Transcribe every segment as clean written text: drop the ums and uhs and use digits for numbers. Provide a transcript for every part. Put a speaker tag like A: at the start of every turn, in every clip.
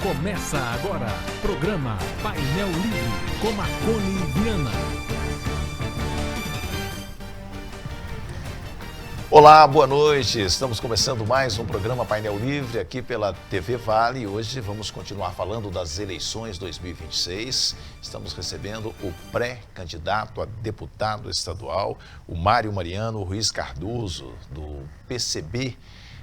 A: Começa agora, programa Painel Livre, com Marconi Viana.
B: Olá, boa noite. Estamos começando mais um programa Painel Livre aqui pela TV Vale. E hoje vamos continuar falando das eleições 2026. Estamos recebendo o pré-candidato a deputado estadual, o Mário Mariano Ruiz Cardoso, do PCB.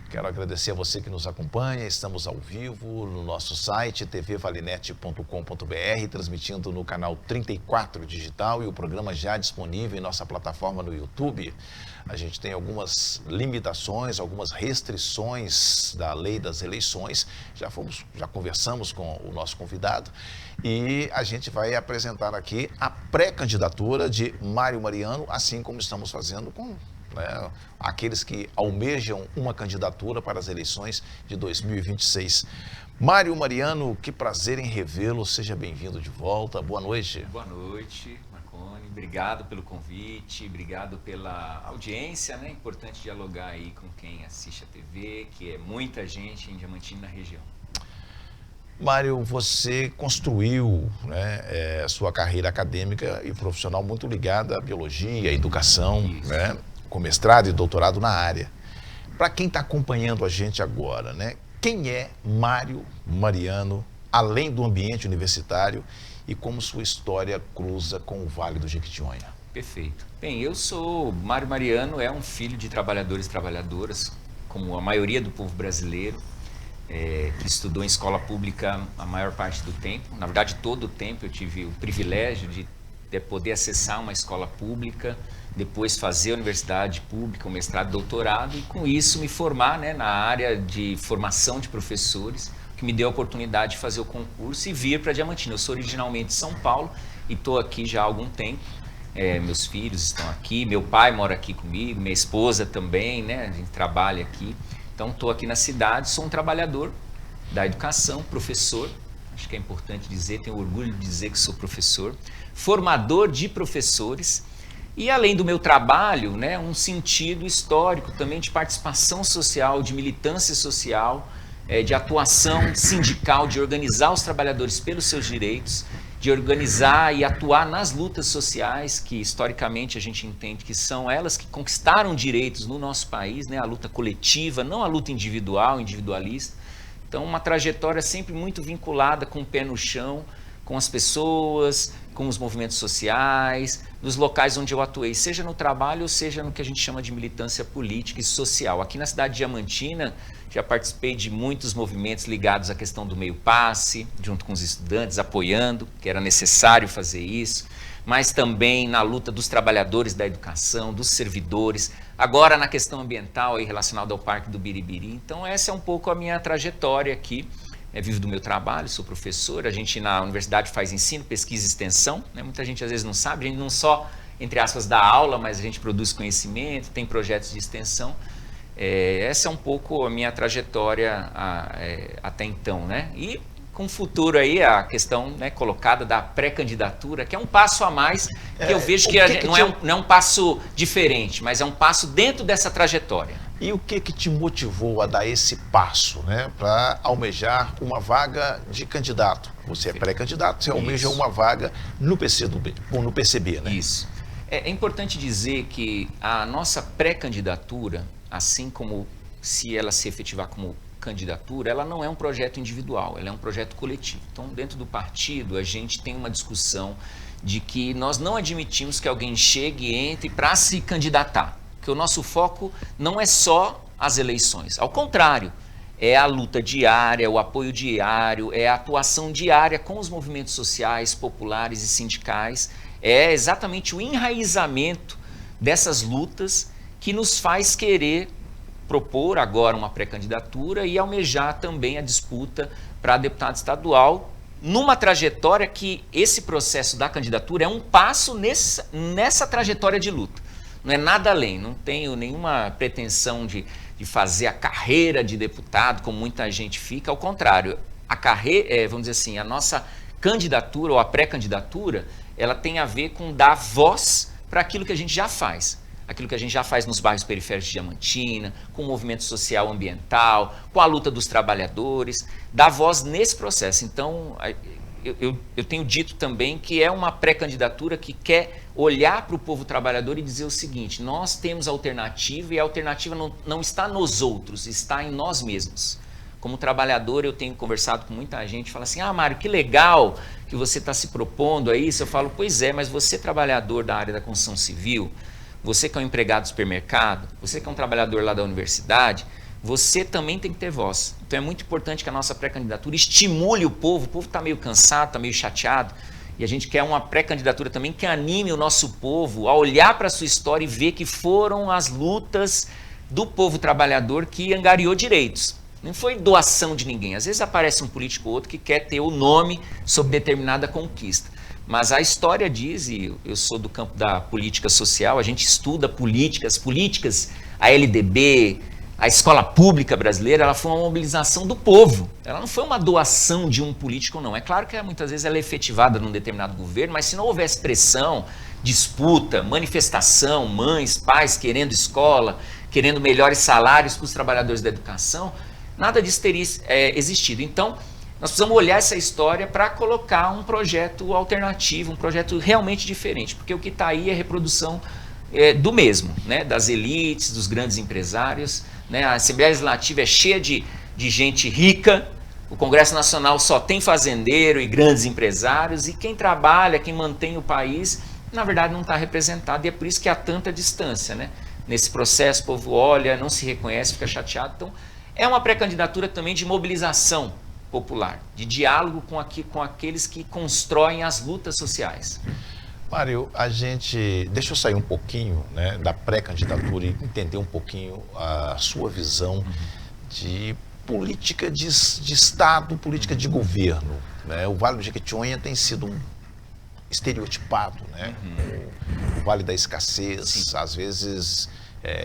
B: Quero agradecer a você que nos acompanha. Estamos ao vivo no nosso site tvvalenet.com.br, transmitindo no canal 34 digital e o programa já disponível em nossa plataforma no YouTube. A gente tem algumas limitações, algumas restrições da lei das eleições. Já conversamos com o nosso convidado e a gente vai apresentar aqui a pré-candidatura de Mário Mariano, assim como estamos fazendo com aqueles que almejam uma candidatura para as eleições de 2026. Mário Mariano, que prazer em revê-lo, seja bem-vindo de volta, boa noite.
C: Boa noite, Marconi, obrigado pelo convite, obrigado pela audiência, né? É importante dialogar aí com quem assiste a TV, que é muita gente em Diamantina, na região.
B: Mário, você construiu a sua carreira acadêmica e profissional muito ligada à biologia, à educação, com mestrado e doutorado na área. Para quem está acompanhando a gente agora, quem é Mário Mariano, além do ambiente universitário, e como sua história cruza com o Vale do Jequitinhonha?
C: Perfeito. Bem, Mário Mariano é um filho de trabalhadores e trabalhadoras, como a maioria do povo brasileiro, que estudou em escola pública a maior parte do tempo. Na verdade, todo o tempo eu tive o privilégio de poder acessar uma escola pública, depois fazer a universidade pública, um mestrado e doutorado, e com isso me formar na área de formação de professores, que me deu a oportunidade de fazer o concurso e vir para Diamantina. Eu sou originalmente de São Paulo e estou aqui já há algum tempo. Meus filhos estão aqui, meu pai mora aqui comigo, minha esposa também, a gente trabalha aqui. Então estou aqui na cidade, sou um trabalhador da educação, professor, acho que é importante dizer, tenho orgulho de dizer que sou professor, formador de professores. E além do meu trabalho, um sentido histórico também de participação social, de militância social, de atuação sindical, de organizar os trabalhadores pelos seus direitos, de organizar e atuar nas lutas sociais, que historicamente a gente entende que são elas que conquistaram direitos no nosso país, a luta coletiva, não a luta individual, individualista. Então, uma trajetória sempre muito vinculada com o pé no chão, com as pessoas, com os movimentos sociais, nos locais onde eu atuei, seja no trabalho ou seja no que a gente chama de militância política e social. Aqui na cidade de Diamantina, já participei de muitos movimentos ligados à questão do meio passe, junto com os estudantes, apoiando, que era necessário fazer isso, mas também na luta dos trabalhadores da educação, dos servidores, agora na questão ambiental aí, relacionada ao Parque do Biribiri. Então essa é um pouco a minha trajetória aqui. Vivo do meu trabalho, sou professor, a gente na universidade faz ensino, pesquisa e extensão, muita gente às vezes não sabe, a gente não só, entre aspas, dá aula, mas a gente produz conhecimento, tem projetos de extensão. Essa é um pouco a minha trajetória até então, E com o futuro aí, a questão colocada da pré-candidatura, que é um passo a mais, que eu vejo que não é um passo diferente, mas é um passo dentro dessa trajetória.
B: E o que te motivou a dar esse passo, para almejar uma vaga de candidato? Você é pré-candidato, você almeja uma vaga no PCB,
C: Isso. É importante dizer que a nossa pré-candidatura, assim como se ela se efetivar como candidatura, ela não é um projeto individual, ela é um projeto coletivo. Então, dentro do partido, a gente tem uma discussão de que nós não admitimos que alguém chegue e entre para se candidatar. Porque o nosso foco não é só as eleições, ao contrário, é a luta diária, o apoio diário, é a atuação diária com os movimentos sociais, populares e sindicais, é exatamente o enraizamento dessas lutas que nos faz querer propor agora uma pré-candidatura e almejar também a disputa para deputado estadual, numa trajetória que esse processo da candidatura é um passo nessa trajetória de luta. Não é nada além, não tenho nenhuma pretensão de fazer a carreira de deputado, como muita gente fica, ao contrário, a carreira, vamos dizer assim, a nossa candidatura ou a pré-candidatura, ela tem a ver com dar voz para aquilo que a gente já faz. aquilo que a gente já faz nos bairros periféricos de Diamantina, com o movimento social ambiental, com a luta dos trabalhadores, dar voz nesse processo. Então, eu tenho dito também que é uma pré-candidatura que quer olhar para o povo trabalhador e dizer o seguinte: nós temos alternativa e a alternativa não está nos outros, está em nós mesmos. Como trabalhador, eu tenho conversado com muita gente, fala assim: ah, Mário, que legal que você está se propondo a isso. Eu falo: pois é, mas você trabalhador da área da construção civil, você que é um empregado do supermercado, você que é um trabalhador lá da universidade, você também tem que ter voz. Então é muito importante que a nossa pré-candidatura estimule o povo está meio cansado, está meio chateado, e a gente quer uma pré-candidatura também que anime o nosso povo a olhar para a sua história e ver que foram as lutas do povo trabalhador que angariou direitos. Não foi doação de ninguém. Às vezes aparece um político ou outro que quer ter o nome sobre determinada conquista. Mas a história diz, e eu sou do campo da política social, a gente estuda políticas, a LDB, a escola pública brasileira, ela foi uma mobilização do povo. Ela não foi uma doação de um político, não. É claro que muitas vezes ela é efetivada num determinado governo, mas se não houvesse pressão, disputa, manifestação, mães, pais querendo escola, querendo melhores salários para os trabalhadores da educação, nada disso teria existido. Então, nós precisamos olhar essa história para colocar um projeto alternativo, um projeto realmente diferente, porque o que está aí é reprodução do mesmo, né? Das elites, dos grandes empresários, né? A Assembleia Legislativa é cheia de gente rica, o Congresso Nacional só tem fazendeiro e grandes empresários, e quem trabalha, quem mantém o país, na verdade não está representado, e é por isso que há tanta distância, né? Nesse processo, o povo olha, não se reconhece, fica chateado. Então, é uma pré-candidatura também de mobilização popular, de diálogo com aqueles que constroem as lutas sociais.
B: Mário, deixa eu sair um pouquinho, né, da pré-candidatura e entender um pouquinho a sua visão de política de Estado, política de governo, né? O Vale do Jequitinhonha tem sido estereotipado, né? O Vale da Escassez, sim, às vezes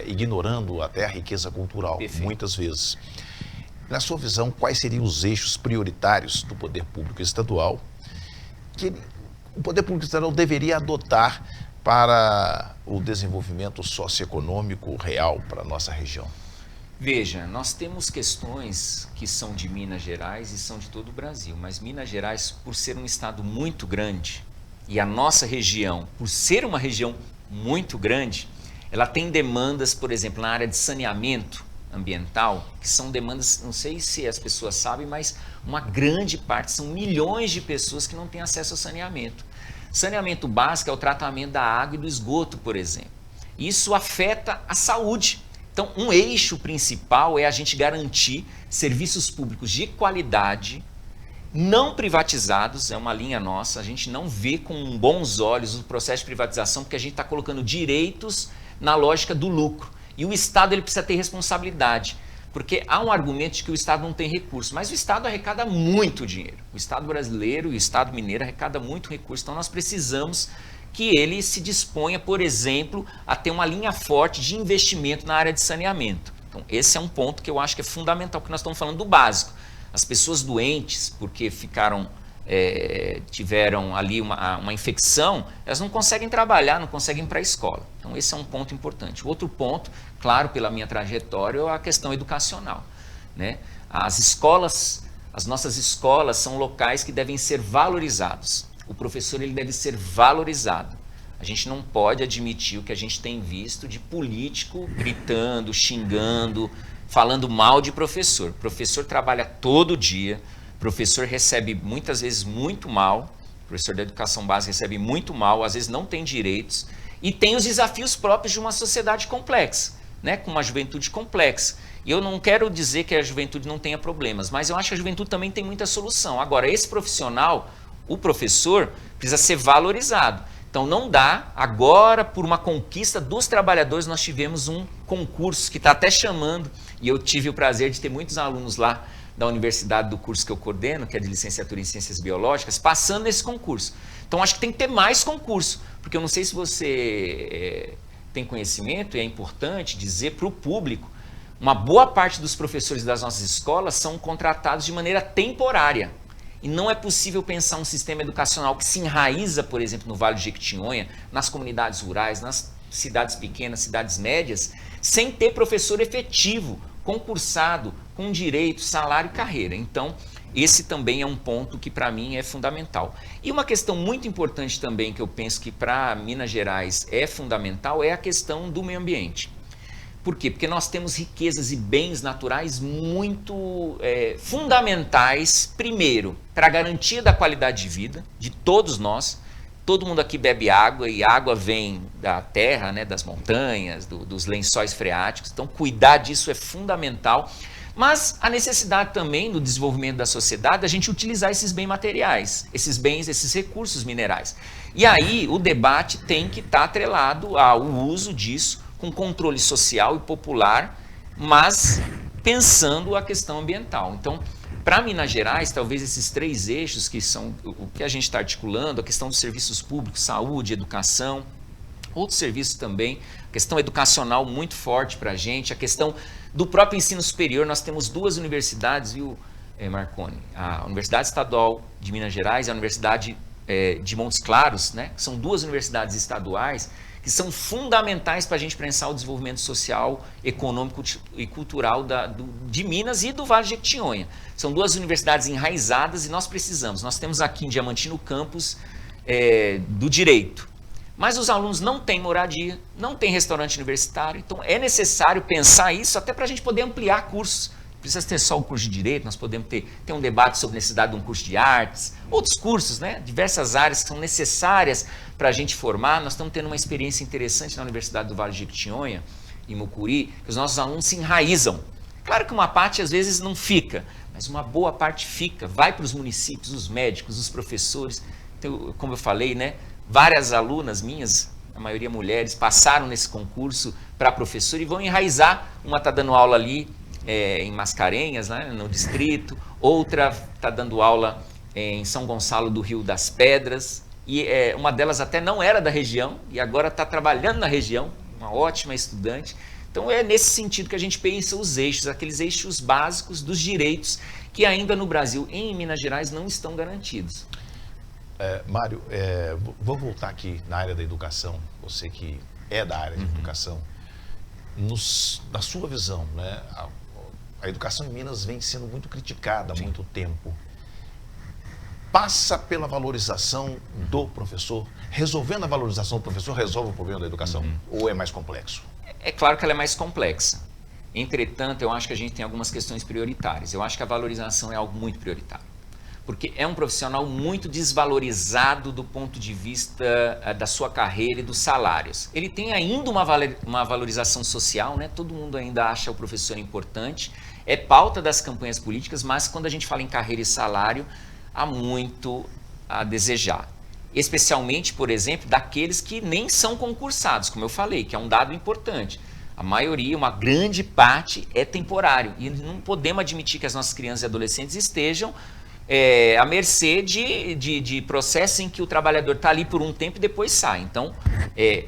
B: ignorando até a riqueza cultural, perfeito, muitas vezes. Na sua visão, quais seriam os eixos prioritários do poder público estadual que o poder público estadual deveria adotar para o desenvolvimento socioeconômico real para a nossa região?
C: Veja, nós temos questões que são de Minas Gerais e são de todo o Brasil, mas Minas Gerais, por ser um estado muito grande, e a nossa região, por ser uma região muito grande, ela tem demandas, por exemplo, na área de saneamento ambiental, que são demandas, não sei se as pessoas sabem, mas uma grande parte, são milhões de pessoas que não têm acesso ao saneamento. Saneamento básico é o tratamento da água e do esgoto, por exemplo. Isso afeta a saúde. Então, um eixo principal é a gente garantir serviços públicos de qualidade, não privatizados, é uma linha nossa, a gente não vê com bons olhos o processo de privatização, porque a gente está colocando direitos na lógica do lucro. E o Estado ele precisa ter responsabilidade, porque há um argumento de que o Estado não tem recurso, mas o Estado arrecada muito dinheiro. O Estado brasileiro e o Estado mineiro arrecada muito recurso, então nós precisamos que ele se disponha, por exemplo, a ter uma linha forte de investimento na área de saneamento. Então esse é um ponto que eu acho que é fundamental, porque nós estamos falando do básico. As pessoas doentes, porque tiveram ali uma infecção, elas não conseguem trabalhar, não conseguem ir para a escola. Então esse é um ponto importante. O outro ponto, claro, pela minha trajetória, é a questão educacional, né? As nossas escolas são locais que devem ser valorizados. O professor ele deve ser valorizado. A gente não pode admitir o que a gente tem visto de político gritando, xingando, falando mal de professor. O professor trabalha todo dia, o professor recebe muitas vezes muito mal, o professor da educação básica recebe muito mal, às vezes não tem direitos, e tem os desafios próprios de uma sociedade complexa, né? Com uma juventude complexa. E eu não quero dizer que a juventude não tenha problemas, mas eu acho que a juventude também tem muita solução. Agora, esse profissional, o professor, precisa ser valorizado. Então não dá, agora por uma conquista dos trabalhadores, nós tivemos um concurso que está até chamando, e eu tive o prazer de ter muitos alunos lá da universidade do curso que eu coordeno, que é de licenciatura em Ciências Biológicas, passando nesse concurso. Então acho que tem que ter mais concurso, porque eu não sei se você tem conhecimento, e é importante dizer para o público, uma boa parte dos professores das nossas escolas são contratados de maneira temporária. E não é possível pensar um sistema educacional que se enraiza, por exemplo, no Vale do Jequitinhonha, nas comunidades rurais, nas cidades pequenas, cidades médias, sem ter professor efetivo, concursado, com direito, salário e carreira. Então, esse também é um ponto que para mim é fundamental. E uma questão muito importante também que eu penso que para Minas Gerais é fundamental é a questão do meio ambiente. Por quê? Porque nós temos riquezas e bens naturais muito fundamentais, primeiro, para a garantia da qualidade de vida de todos nós. Todo mundo aqui bebe água e água vem da terra, né, das montanhas, dos lençóis freáticos. Então, cuidar disso é fundamental. Mas a necessidade também do desenvolvimento da sociedade, a gente utilizar esses bens materiais, esses bens, esses recursos minerais. E aí o debate tem que estar atrelado ao uso disso com controle social e popular, mas pensando a questão ambiental. Então, para Minas Gerais, talvez esses 3 eixos que são o que a gente está articulando, a questão dos serviços públicos, saúde, educação, outros serviços também, a questão educacional muito forte para a gente, a questão do próprio ensino superior. Nós temos 2 universidades, viu, Marconi? A Universidade Estadual de Minas Gerais e a Universidade de Montes Claros, né? São 2 universidades estaduais que são fundamentais para a gente pensar o desenvolvimento social, econômico e cultural de Minas e do Vale de Jequitinhonha. São 2 universidades enraizadas e nós temos aqui em Diamantino o campus do direito. Mas os alunos não têm moradia, não têm restaurante universitário, então é necessário pensar isso até para a gente poder ampliar cursos. Não precisa ter só o curso de Direito, nós podemos ter um debate sobre a necessidade de um curso de Artes, outros cursos, né? Diversas áreas que são necessárias para a gente formar. Nós estamos tendo uma experiência interessante na Universidade do Vale de Jequitinhonha, em Mucuri, que os nossos alunos se enraizam. Claro que uma parte às vezes não fica, mas uma boa parte fica, vai para os municípios, os médicos, os professores. Então, como eu falei, né? Várias alunas minhas, a maioria mulheres, passaram nesse concurso para professor e vão enraizar. Uma está dando aula ali em Mascarenhas, né, no distrito, outra está dando aula em São Gonçalo do Rio das Pedras, e uma delas até não era da região e agora está trabalhando na região, uma ótima estudante. Então é nesse sentido que a gente pensa os eixos, aqueles eixos básicos dos direitos que ainda no Brasil, em Minas Gerais, não estão garantidos.
B: Mário, vou voltar aqui na área da educação, você que é da área de educação, na sua visão, né, a educação em Minas vem sendo muito criticada há muito tempo. Passa pela valorização do professor, resolvendo a valorização do professor, resolve o problema da educação, ou é mais complexo?
C: É claro que ela é mais complexa. Entretanto, eu acho que a gente tem algumas questões prioritárias. Eu acho que a valorização é algo muito prioritário. Porque é um profissional muito desvalorizado do ponto de vista da sua carreira e dos salários. Ele tem ainda uma valorização social, né? Todo mundo ainda acha o professor importante, é pauta das campanhas políticas, mas quando a gente fala em carreira e salário, há muito a desejar. Especialmente, por exemplo, daqueles que nem são concursados, como eu falei, que é um dado importante. A maioria, uma grande parte, é temporário. E não podemos admitir que as nossas crianças e adolescentes estejam à mercê de processos em que o trabalhador está ali por um tempo e depois sai. Então,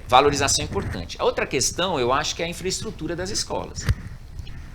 C: valorização é importante. A outra questão, eu acho que é a infraestrutura das escolas.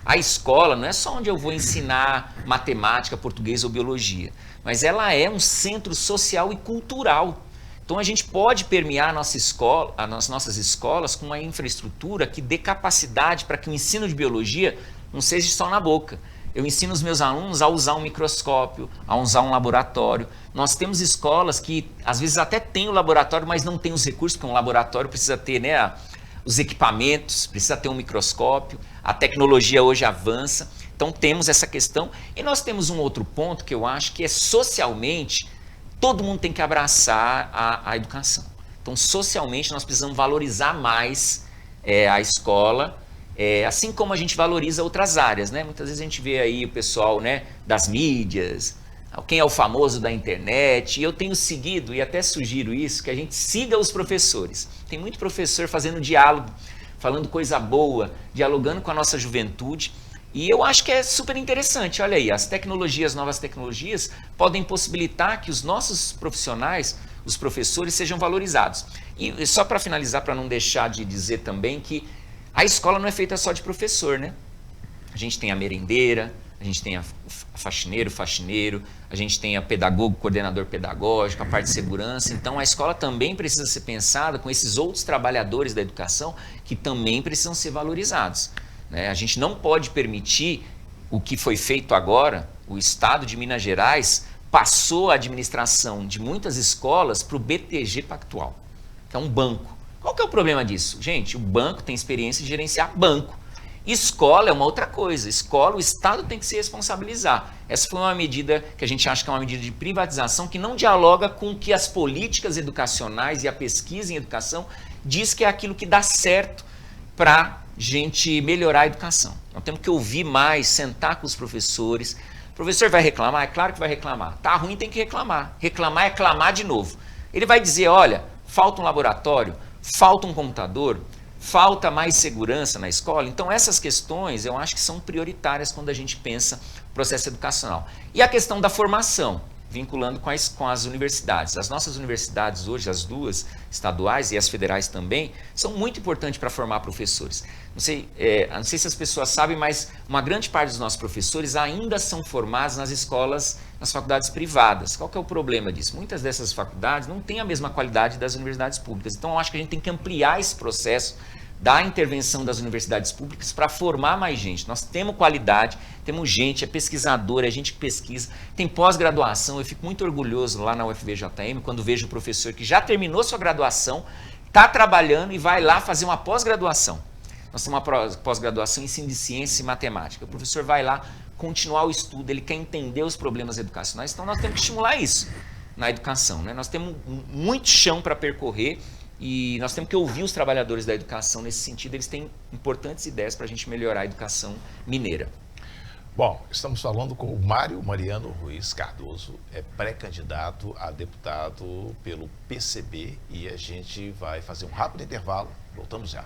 C: A escola não é só onde eu vou ensinar matemática, português ou biologia, mas ela é um centro social e cultural. Então, a gente pode permear as nossas escolas com uma infraestrutura que dê capacidade para que o ensino de biologia não seja só na boca. Eu ensino os meus alunos a usar um microscópio, a usar um laboratório. Nós temos escolas que, às vezes, até têm o laboratório, mas não têm os recursos, porque um laboratório precisa ter, né, os equipamentos, precisa ter um microscópio. A tecnologia hoje avança. Então, temos essa questão. E nós temos um outro ponto que eu acho que é socialmente, todo mundo tem que abraçar a educação. Então, socialmente, nós precisamos valorizar mais a escola, assim como a gente valoriza outras áreas, né? Muitas vezes a gente vê aí o pessoal, né, das mídias, quem é o famoso da internet, e eu tenho seguido, e até sugiro isso, que a gente siga os professores. Tem muito professor fazendo diálogo, falando coisa boa, dialogando com a nossa juventude, e eu acho que é super interessante. Olha aí, as novas tecnologias podem possibilitar que os nossos profissionais, os professores, sejam valorizados. E só para finalizar, para não deixar de dizer também que a escola não é feita só de professor, né? A gente tem a merendeira, a gente tem a faxineiro, a gente tem a pedagogo, coordenador pedagógico, a parte de segurança. Então, a escola também precisa ser pensada com esses outros trabalhadores da educação que também precisam ser valorizados, né? A gente não pode permitir o que foi feito agora. O Estado de Minas Gerais passou a administração de muitas escolas para o BTG Pactual, que é um banco. Qual que é o problema disso? Gente, o banco tem experiência em gerenciar banco. Escola é uma outra coisa. Escola, o Estado tem que se responsabilizar. Essa foi uma medida que a gente acha que é uma medida de privatização que não dialoga com o que as políticas educacionais e a pesquisa em educação diz que é aquilo que dá certo para a gente melhorar a educação. Nós temos que ouvir mais, sentar com os professores. O professor vai reclamar? É claro que vai reclamar. Tá ruim, tem que reclamar. Reclamar é clamar de novo. Ele vai dizer, olha, falta um laboratório, falta um computador, falta mais segurança na escola. Então, essas questões eu acho que são prioritárias quando a gente pensa no processo educacional. E a questão da formação, vinculando com as universidades. As nossas universidades hoje, as duas estaduais e as federais também, são muito importantes para formar professores. Não sei se as pessoas sabem, mas uma grande parte dos nossos professores ainda são formados nas escolas, nas faculdades privadas. Qual que é o problema disso? Muitas dessas faculdades não têm a mesma qualidade das universidades públicas. Então, eu acho que a gente tem que ampliar esse processo da intervenção das universidades públicas para formar mais gente. Nós temos qualidade, temos gente, é pesquisadora, é gente que pesquisa, tem pós-graduação. Eu fico muito orgulhoso lá na UFVJM quando vejo um professor que já terminou sua graduação, está trabalhando e vai lá fazer uma pós-graduação. Nós temos uma pós-graduação em ensino de ciência e matemática. O professor vai lá continuar o estudo, ele quer entender os problemas educacionais, então nós temos que estimular isso na educação, né? Nós temos muito chão para percorrer. E nós temos que ouvir os trabalhadores da educação nesse sentido. Eles têm importantes ideias para a gente melhorar a educação mineira.
B: Bom, estamos falando com o Mário Mariano Ruiz Cardoso, é pré-candidato a deputado pelo PCB, e a gente vai fazer um rápido intervalo. Voltamos já.